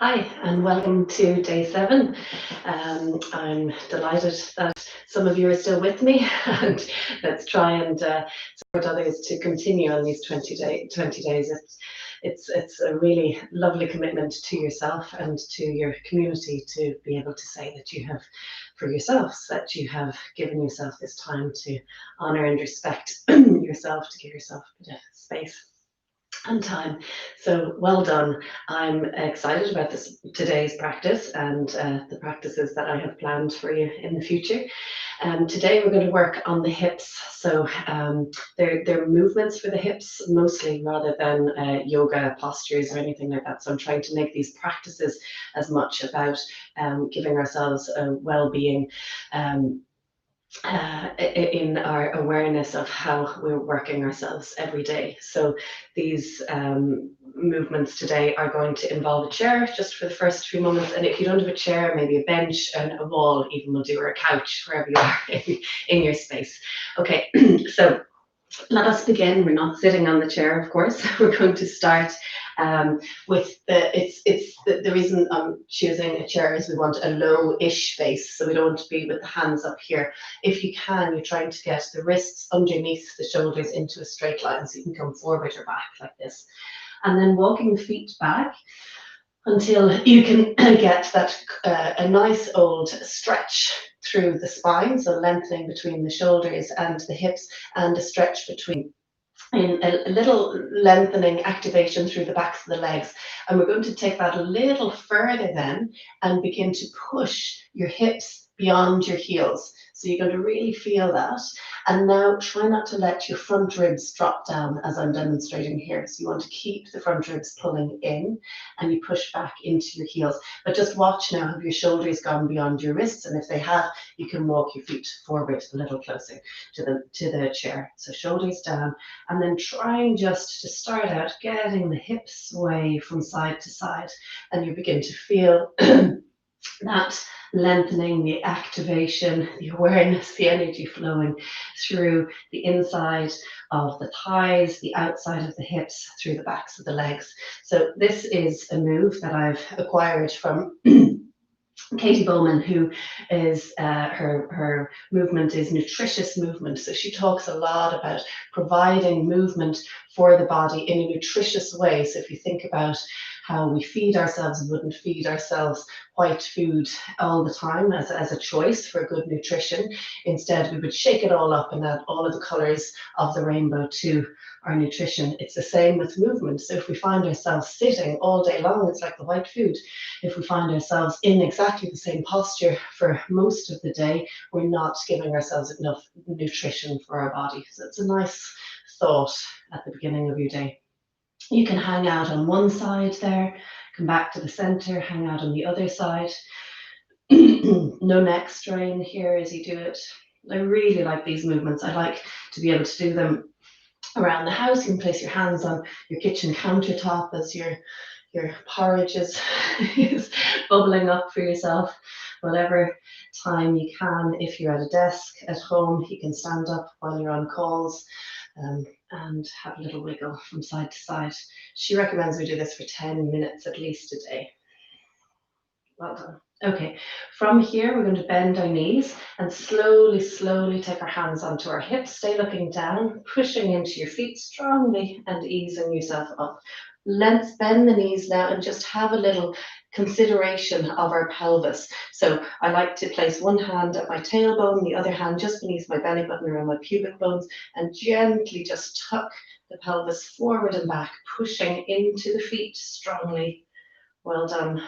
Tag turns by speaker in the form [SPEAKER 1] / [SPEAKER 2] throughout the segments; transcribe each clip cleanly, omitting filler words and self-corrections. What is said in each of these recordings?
[SPEAKER 1] Hi, and welcome to day 7. I'm delighted that some of you are still with me, and let's try and support others to continue on these 20 days. It's a really lovely commitment to yourself and to your community to be able to say that you have, for yourselves, that you have given yourself this time to honour and respect yourself, to give yourself a bit of space and time. So well done. I'm excited about today's practice and the practices that I have planned for you in the future. Today we're going to work on the hips. So they're movements for the hips mostly, rather than yoga postures or anything like that. So I'm trying to make these practices as much about giving ourselves a well-being, in our awareness of how we're working ourselves every day. So these movements today are going to involve a chair just for the first few moments. And if you don't have a chair, maybe a bench and a wall even will do, or a couch, wherever you are in your space. Okay, so let us begin. We're not sitting on the chair, of course. We're going to start with the reason I'm choosing a chair is we want a low-ish base, so we don't want to be with the hands up here. If you can, you're trying to get the wrists underneath the shoulders into a straight line, so you can come forward or back like this, and then walking the feet back until you can get that a nice old stretch through the spine, so lengthening between the shoulders and the hips, and a stretch between, in a little lengthening activation through the backs of the legs. And we're going to take that a little further then and begin to push your hips beyond your heels. So you're going to really feel that. And now try not to let your front ribs drop down as I'm demonstrating here. So you want to keep the front ribs pulling in and you push back into your heels. But just watch now, have your shoulders gone beyond your wrists? And if they have, you can walk your feet forward a little closer to the chair. So shoulders down, and then trying just to start out getting the hips sway from side to side, and you begin to feel that lengthening, the activation, the awareness, the energy flowing through the inside of the thighs, the outside of the hips, through the backs of the legs. So this is a move that I've acquired from Katie Bowman, who is her movement is nutritious movement. So she talks a lot about providing movement for the body in a nutritious way. So if you think about how we feed ourselves, we wouldn't feed ourselves white food all the time as a choice for good nutrition. Instead, we would shake it all up and add all of the colors of the rainbow to our nutrition. It's the same with movement. So if we find ourselves sitting all day long, it's like the white food. If we find ourselves in exactly the same posture for most of the day, we're not giving ourselves enough nutrition for our body. So it's a nice thought at the beginning of your day. You can hang out on one side there, come back to the center, hang out on the other side. No neck strain here as you do it. I really like these movements. I like to be able to do them around the house. You can place your hands on your kitchen countertop as your porridge is bubbling up for yourself. Whatever time you can, if you're at a desk at home, you can stand up while you're on calls, and have a little wiggle from side to side. She recommends we do this for 10 minutes at least a day. Well done. Okay, from here we're going to bend our knees and slowly take our hands onto our hips. Stay looking down, pushing into your feet strongly and easing yourself up. Let's bend the knees now and just have a little consideration of our pelvis. So I like to place one hand at my tailbone, the other hand just beneath my belly button around my pubic bones, and gently just tuck the pelvis forward and back, pushing into the feet strongly. Well done.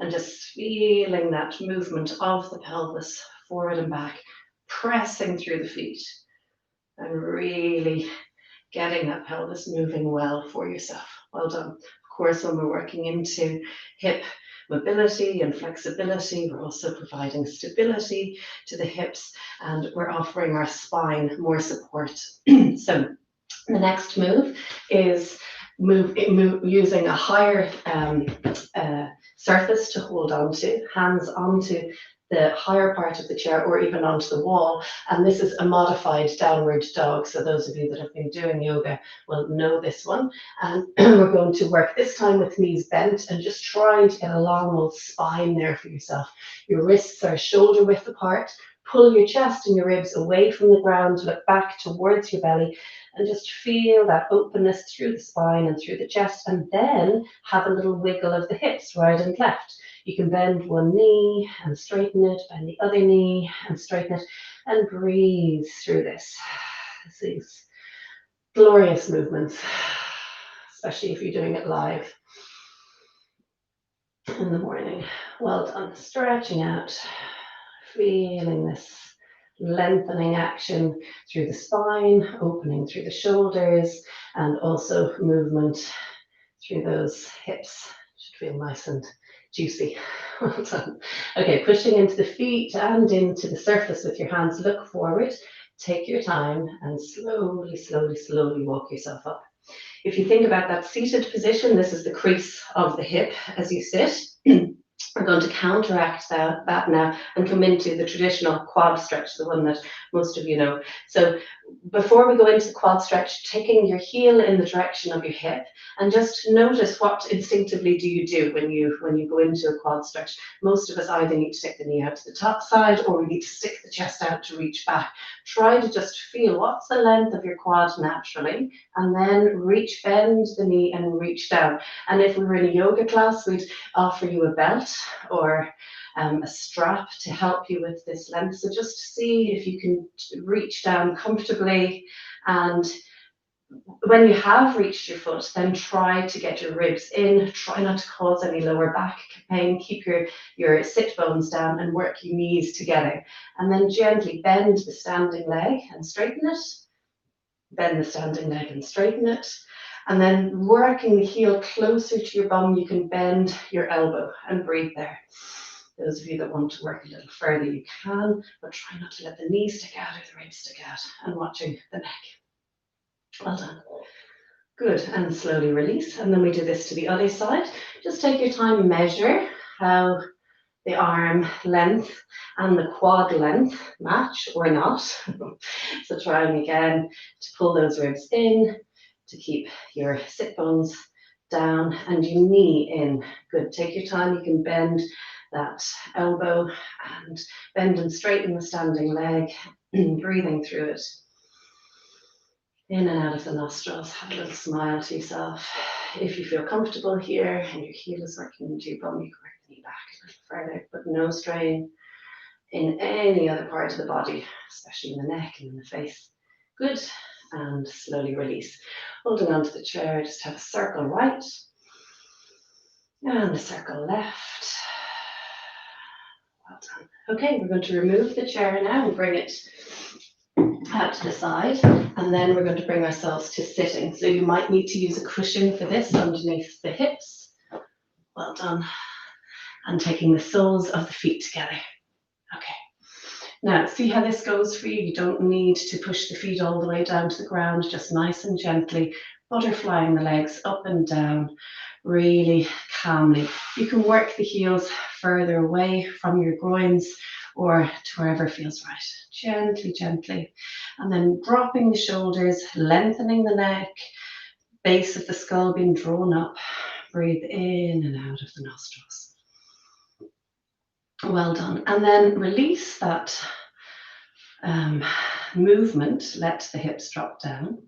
[SPEAKER 1] And just feeling that movement of the pelvis forward and back, pressing through the feet, and really getting that pelvis moving well for yourself. Well done. Of course, when we're working into hip mobility and flexibility, we're also providing stability to the hips, and we're offering our spine more support. So the next move is using a higher surface to hold on to, hands onto the higher part of the chair or even onto the wall. And this is a modified downward dog. So those of you that have been doing yoga will know this one. And we're going to work this time with knees bent and just trying to get a long old spine there for yourself. Your wrists are shoulder width apart. Pull your chest and your ribs away from the ground, look back towards your belly, and just feel that openness through the spine and through the chest, and then have a little wiggle of the hips, right and left. You can bend one knee and straighten it, bend the other knee and straighten it, and breathe through this. These glorious movements, especially if you're doing it live in the morning. Well done. Stretching out, feeling this lengthening action through the spine, opening through the shoulders, and also movement through those hips. Should feel nice and juicy. Well done. Okay, pushing into the feet and into the surface with your hands. Look forward. Take your time and slowly, slowly, slowly walk yourself up. If you think about that seated position, this is the crease of the hip as you sit. We're going to counteract that now and come into the traditional quad stretch, the one that most of you know. So before we go into the quad stretch, taking your heel in the direction of your hip, and just notice what instinctively do you do when you go into a quad stretch. Most of us either need to take the knee out to the top side or we need to stick the chest out to reach back. Try to just feel what's the length of your quad naturally, and then reach, bend the knee and reach down. And if we were in a yoga class, we'd offer you a belt or a strap to help you with this length. So just see if you can reach down comfortably, and when you have reached your foot, then try to get your ribs in. Try not to cause any lower back pain. Keep your sit bones down and work your knees together. And then gently bend the standing leg and straighten it. Bend the standing leg and straighten it. And then working the heel closer to your bum, you can bend your elbow and breathe there. Those of you that want to work a little further, you can, but try not to let the knees stick out or the ribs stick out, and watching the neck. Well done. Good, and slowly release. And then we do this to the other side. Just take your time, measure how the arm length and the quad length match or not. So trying again to pull those ribs in, to keep your sit bones down and your knee in. Good, take your time. You can bend that elbow and bend and straighten the standing leg, breathing through it. In and out of the nostrils. Have a little smile to yourself. If you feel comfortable here and your heel is working into your bum, you can work the knee back a little further, but no strain in any other part of the body, especially in the neck and in the face. Good. And slowly release. Holding onto the chair, just have a circle right and a circle left. Well done. Okay, we're going to remove the chair now and bring it out to the side, and then we're going to bring ourselves to sitting. So you might need to use a cushion for this underneath the hips. Well done. And taking the soles of the feet together. Okay. Now, see how this goes for you? You don't need to push the feet all the way down to the ground, just nice and gently, butterflying the legs up and down, really calmly. You can work the heels further away from your groins or to wherever feels right. Gently, gently. And then dropping the shoulders, lengthening the neck, base of the skull being drawn up. Breathe in and out of the nostrils. Well done. And then release that movement. Let the hips drop down.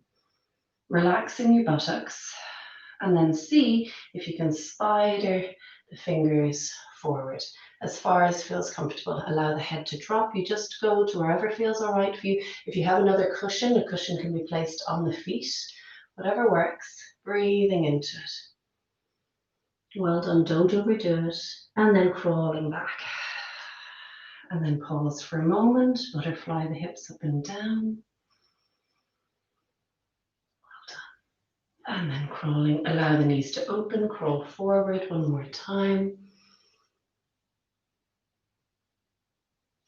[SPEAKER 1] Relaxing your buttocks. And then see if you can spider the fingers forward as far as feels comfortable. Allow the head to drop. You just go to wherever feels all right for you. If you have another cushion, a cushion can be placed on the feet. Whatever works. Breathing into it. Well done. Don't overdo it. And then crawling back. And then pause for a moment. Butterfly the hips up and down. And then crawling, allow the knees to open, crawl forward one more time.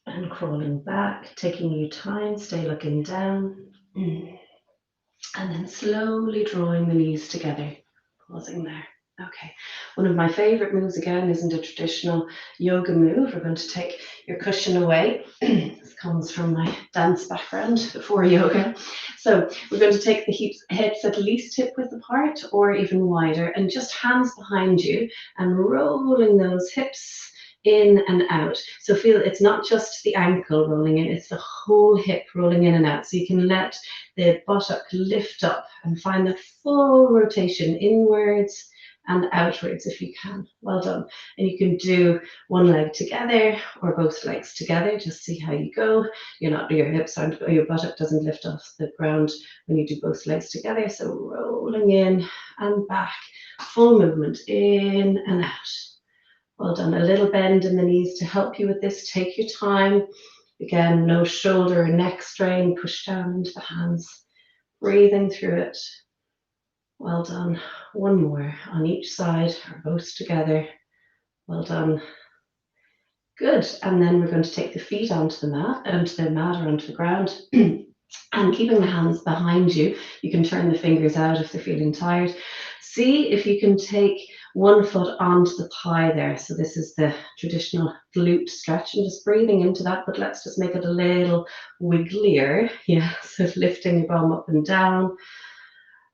[SPEAKER 1] And crawling back, taking your time, stay looking down. And then slowly drawing the knees together, pausing there. Okay, one of my favorite moves again isn't a traditional yoga move. We're going to take your cushion away. This comes from my dance background before yoga. So we're going to take the hips at least hip width apart or even wider, and just hands behind you and rolling those hips in and out. So feel it's not just the ankle rolling in, it's the whole hip rolling in and out. So you can let the buttock lift up and find that full rotation inwards and outwards if you can. Well done. And you can do one leg together or both legs together. Just see how you go. Your hips aren't, or your buttock doesn't lift off the ground when you do both legs together. So rolling in and back, full movement in and out. Well done. A little bend in the knees to help you with this. Take your time. Again, no shoulder or neck strain. Push down into the hands. Breathing through it. Well done. One more on each side or both together. Well done. Good. And then we're going to take the feet onto the mat or onto the ground. And keeping the hands behind you, you can turn the fingers out if they're feeling tired. See if you can take one foot onto the thigh there. So this is the traditional glute stretch, and just breathing into that, but let's just make it a little wigglier. Yeah, so lifting your bum up and down,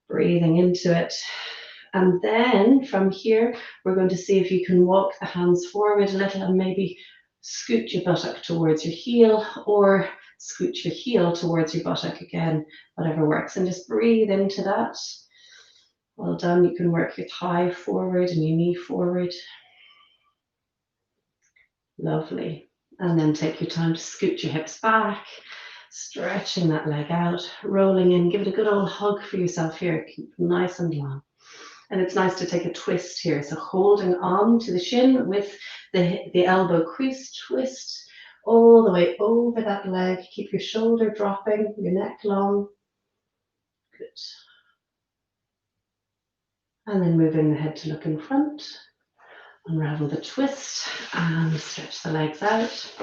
[SPEAKER 1] breathing into it. And then from here, we're going to see if you can walk the hands forward a little and maybe scoot your buttock towards your heel, or scoot your heel towards your buttock again, whatever works. And just breathe into that. Well done. You can work your thigh forward and your knee forward. Lovely. And then take your time to scoot your hips back, stretching that leg out, rolling in. Give it a good old hug for yourself here. Keep nice and long. And it's nice to take a twist here. So holding on to the shin with the elbow crease, twist all the way over that leg. Keep your shoulder dropping, your neck long. Good. And then moving the head to look in front. Unravel the twist and stretch the legs out.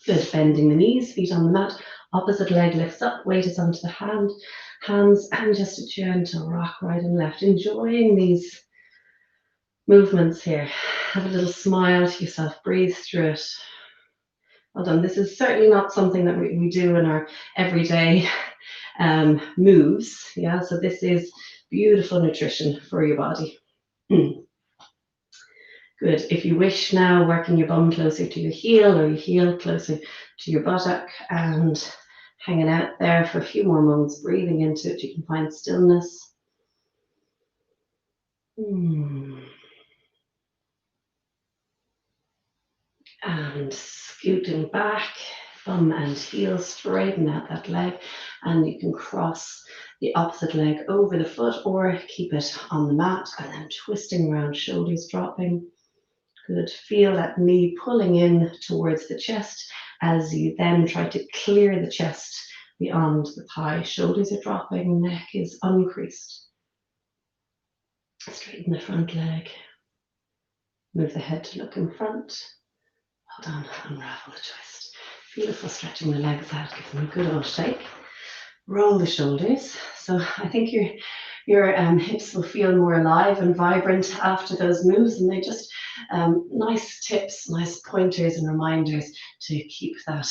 [SPEAKER 1] Good. Bending the knees, feet on the mat. Opposite leg lifts up, weight is onto the hands, and just a gentle rock right and left. Enjoying these movements here. Have a little smile to yourself. Breathe through it. Well done. This is certainly not something that we do in our everyday moves. Yeah, so this is beautiful nutrition for your body. Good. If you wish now, working your bum closer to your heel or your heel closer to your buttock and hanging out there for a few more moments, breathing into it. You can find stillness. And scooting back, bum and heel, straighten out that leg, and you can cross the opposite leg over the foot or keep it on the mat, and then twisting around, shoulders dropping. Good. Feel that knee pulling in towards the chest as you then try to clear the chest beyond the thigh. Shoulders are dropping, neck is uncreased. Straighten the front leg. Move the head to look in front. Hold on, unravel the twist. Beautiful, stretching the legs out, give them a good old shake. Roll the shoulders. So I think your hips will feel more alive and vibrant after those moves, and they're just nice tips, nice pointers and reminders to keep that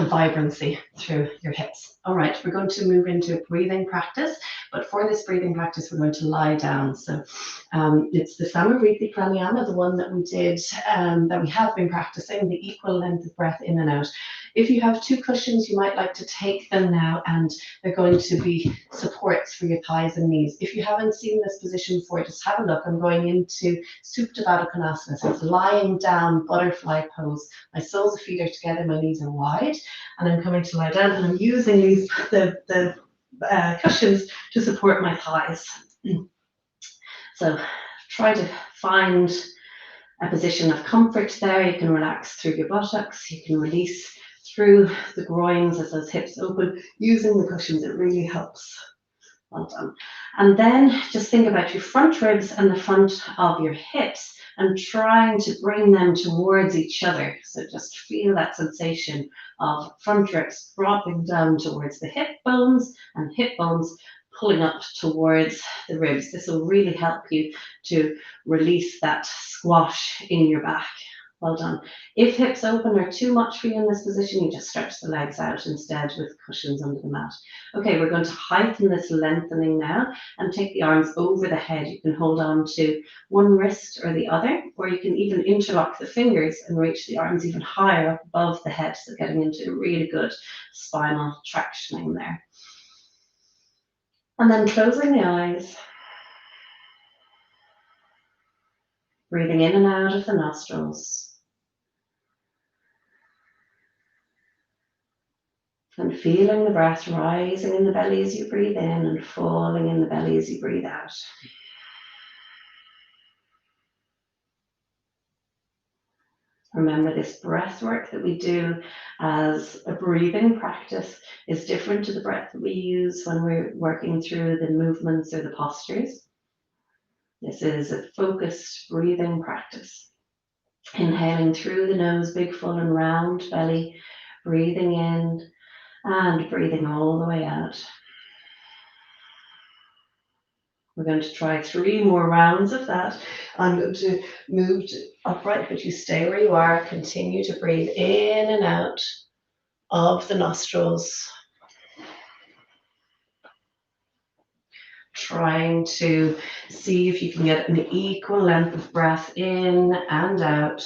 [SPEAKER 1] vibrancy through your hips. All right, we're going to move into a breathing practice, but for this breathing practice, we're going to lie down. So it's the Samariti Pranayama, the one that we did, that we have been practicing, the equal length of breath in and out. If you have two cushions, you might like to take them now, and they're going to be supports for your thighs and knees. If you haven't seen this position before, just have a look. I'm going into Supta Baddha Konasana. So it's lying down, butterfly pose. My soles of feet are together, my knees are wide, and I'm coming to lie down, and I'm using the cushions to support my thighs. So try to find a position of comfort there. You can relax through your buttocks, you can release through the groins as those hips open. Using the cushions, it really helps. Well done. And then just think about your front ribs and the front of your hips and trying to bring them towards each other. So just feel that sensation of front ribs dropping down towards the hip bones and hip bones
[SPEAKER 2] pulling up towards the ribs. This will really help you to release that squash in your back. Well done. If hips open are too much for you in this position, you just stretch the legs out instead with cushions under the mat. Okay, we're going to heighten this lengthening now and take the arms over the head. You can hold on to one wrist or the other, or you can even interlock the fingers and reach the arms even higher up above the head, so getting into a really good spinal tractioning there. And then closing the eyes, breathing in and out of the nostrils. And feeling the breath rising in the belly as you breathe in and falling in the belly as you breathe out. Remember, this breath work that we do as a breathing practice is different to the breath that we use when we're working through the movements or the postures. This is a focused breathing practice. Inhaling through the nose, big, full and round belly, breathing in and breathing all the way out. We're going to try 3 more rounds of that. I'm going to move to upright, but you stay where you are. Continue to breathe in and out of the nostrils. Trying to see if you can get an equal length of breath in and out.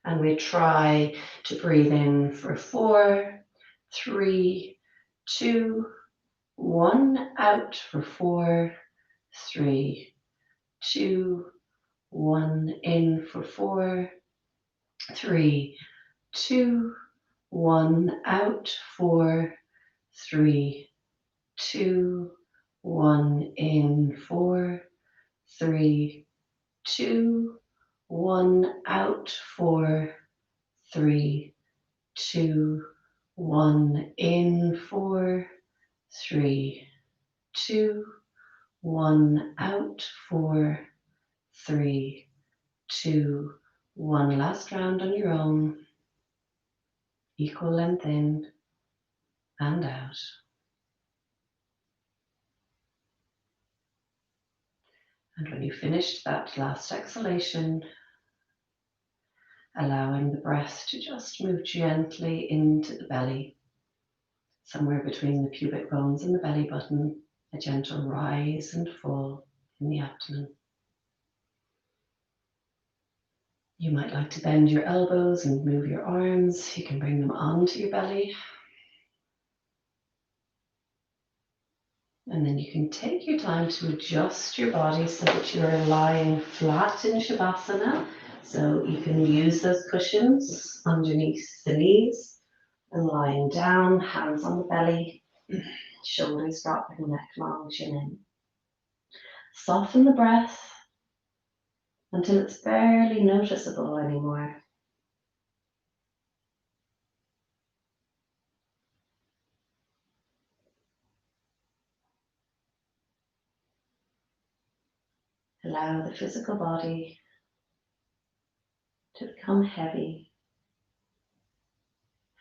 [SPEAKER 2] And we try to breathe in for 4, 3, 2, 1, out for 4, 3, 2, 1, in for 4, 3, 2, 1, out, 4, 3, 2, 1, in, 4, 3, 2, 1, out, 4, 3, 2, 1, in, 4, 3, 2, 1, out, 4, 3, 2, 1. Last round on your own. Equal length in and out. And when you finished that last exhalation, allowing the breath to just move gently into the belly, somewhere between the pubic bones and the belly button, a gentle rise and fall in the abdomen. You might like to bend your elbows and move your arms. You can bring them onto your belly. And then you can take your time to adjust your body so that you're lying flat in Shavasana. So you can use those cushions underneath the knees and lying down, hands on the belly, shoulders dropping, neck long, chin in. Soften the breath until it's barely noticeable anymore. Allow the physical body to become heavy,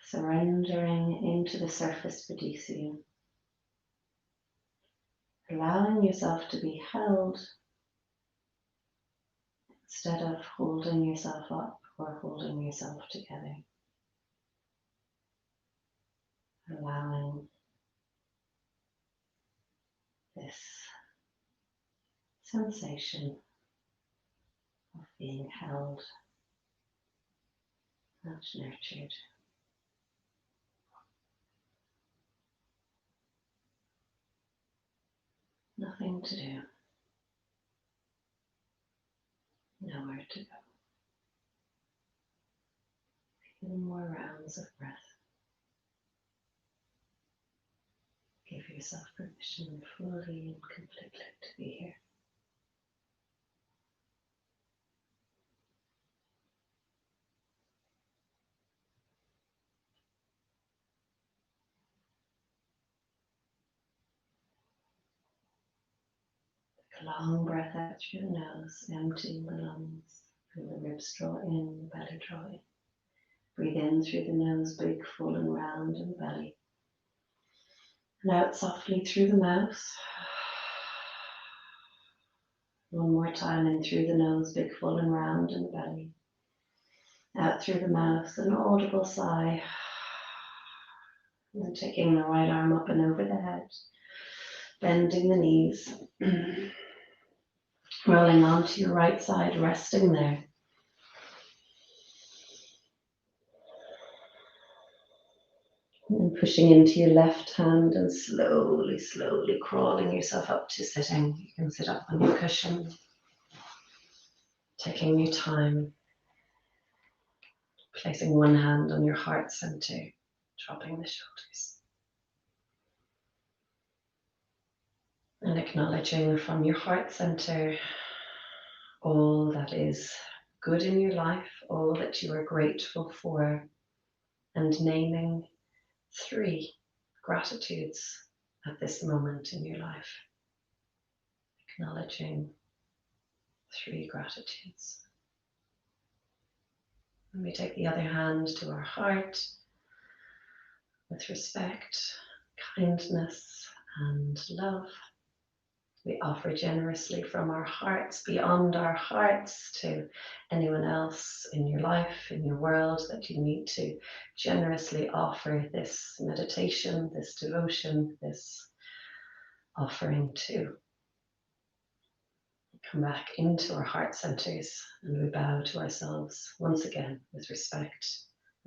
[SPEAKER 2] surrendering into the surface beneath you. Allowing yourself to be held instead of holding yourself up or holding yourself together. Allowing this sensation of being held and nurtured. Nothing to do. Nowhere to go. A few more rounds of breath. Give yourself permission fully and completely to be here. Take a long breath out through the nose, emptying the lungs. And the ribs draw in, belly draw in. Breathe in through the nose, big, full and round in the belly. And out softly through the mouth. One more time, in through the nose, big, full and round in the belly. Out through the mouth, an audible sigh. And then taking the right arm up and over the head. Bending the knees. Rolling onto your right side, resting there. And pushing into your left hand and slowly, slowly crawling yourself up to sitting. You can sit up on your cushion. Taking your time. Placing one hand on your heart center. Dropping the shoulders. And acknowledging from your heart center all that is good in your life, all that you are grateful for, and naming 3 gratitudes at this moment in your life. Acknowledging 3 gratitudes. And we take the other hand to our heart with respect, kindness, and love. We offer generously from our hearts, beyond our hearts, to anyone else in your life, in your world, that you need to generously offer this meditation, this devotion, this offering to. Come back into our heart centers and we bow to ourselves once again with respect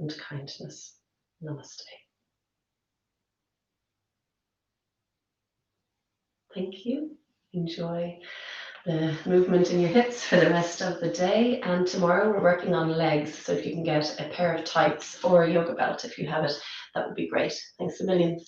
[SPEAKER 2] and kindness. Namaste. Thank you. Enjoy the movement in your hips for the rest of the day, and tomorrow we're working on legs, so if you can get a pair of tights or a yoga belt if you have it, that would be great. Thanks a million.